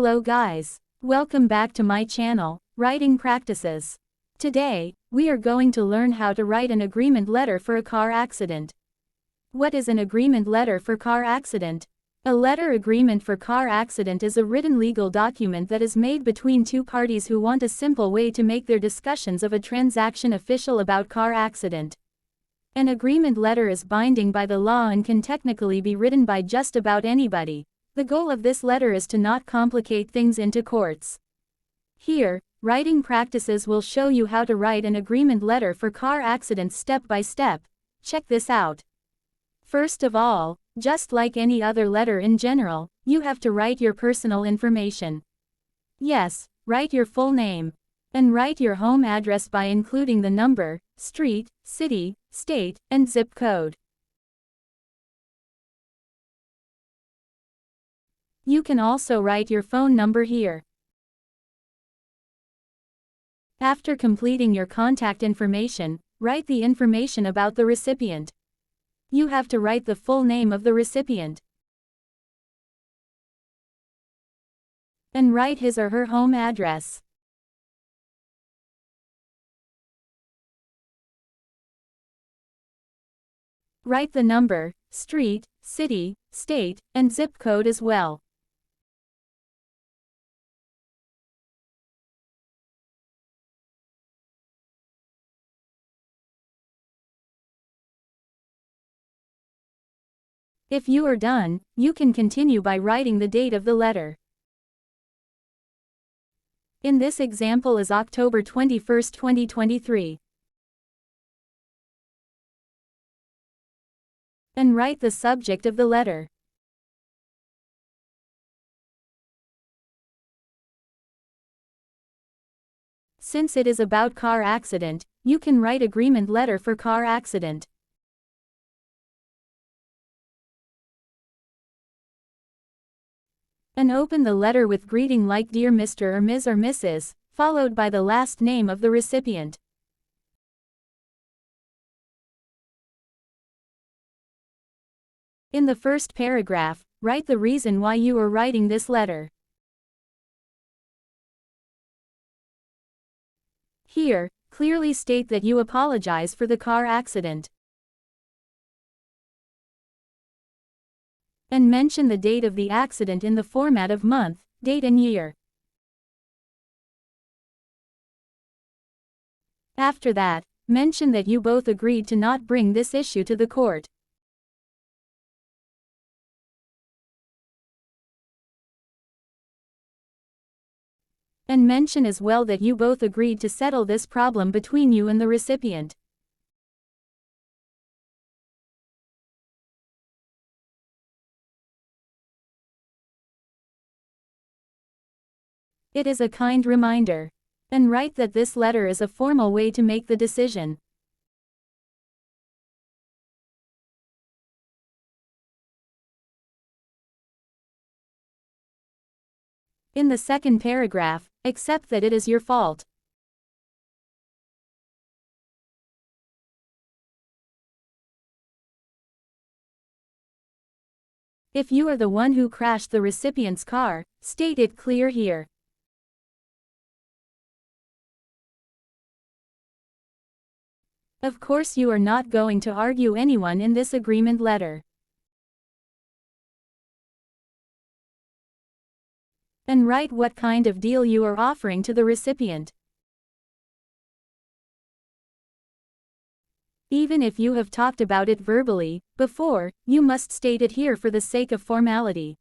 Hello guys. Welcome back to my channel, Writing Practices. Today, we are going to learn how to write an agreement letter for a car accident. What is an agreement letter for car accident? A letter agreement for car accident is a written legal document that is made between two parties who want a simple way to make their discussions of a transaction official about car accident. An agreement letter is binding by the law and can technically be written by just about anybody. The goal of this letter is to not complicate things into courts. Here, Writing Practices will show you how to write an agreement letter for car accidents step by step. Check this out. First of all, just like any other letter in general, you have to write your personal information. Yes, write your full name. And write your home address by including the number, street, city, state, and zip code. You can also write your phone number here. After completing your contact information, write the information about the recipient. You have to write the full name of the recipient. And write his or her home address. Write the number, street, city, state, and zip code as well. If you are done, you can continue by writing the date of the letter. In this example is October 21, 2023. And write the subject of the letter. Since it is about car accident, you can write agreement letter for car accident. And open the letter with greeting like Dear Mr. or Ms. or Mrs., followed by the last name of the recipient. In the first paragraph, write the reason why you are writing this letter. Here, clearly state that you apologize for the car accident. And mention the date of the accident in the format of month, date and year. After that, mention that you both agreed to not bring this issue to the court. And mention as well that you both agreed to settle this problem between you and the recipient. It is a kind reminder. And write that this letter is a formal way to make the decision. In the second paragraph, accept that it is your fault. If you are the one who crashed the recipient's car, state it clear here. Of course you are not going to argue anyone in this agreement letter. And write what kind of deal you are offering to the recipient. Even if you have talked about it verbally before, you must state it here for the sake of formality.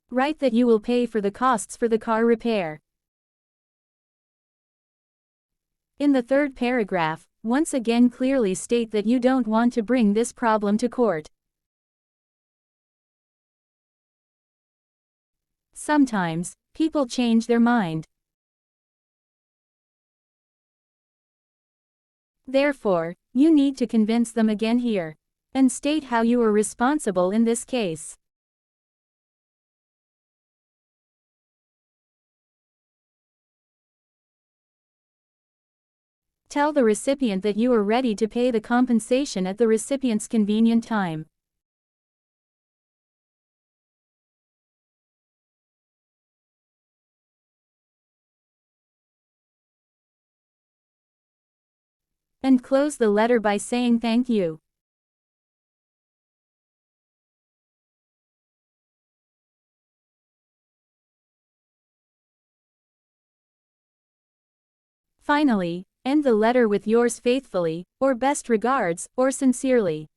Write that you will pay for the costs for the car repair. In the third paragraph, once again clearly state that you don't want to bring this problem to court. Sometimes, people change their mind. Therefore, you need to convince them again here. And state how you are responsible in this case. Tell the recipient that you are ready to pay the compensation at the recipient's convenient time. And close the letter by saying thank you. Finally, end the letter with yours faithfully, or best regards, or sincerely.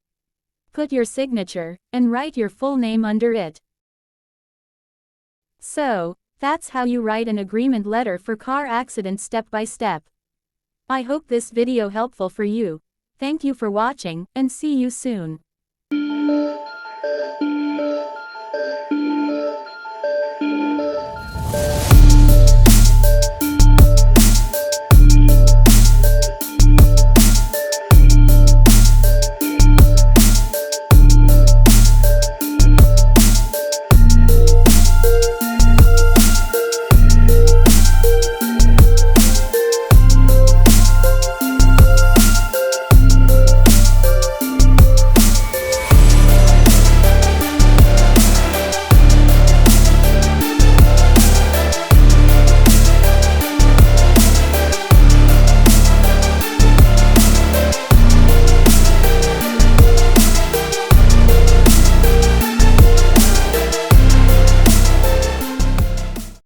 Put your signature, and write your full name under it. So, that's how you write an agreement letter for car accidents step by step. I hope this video helpful for you. Thank you for watching, and see you soon.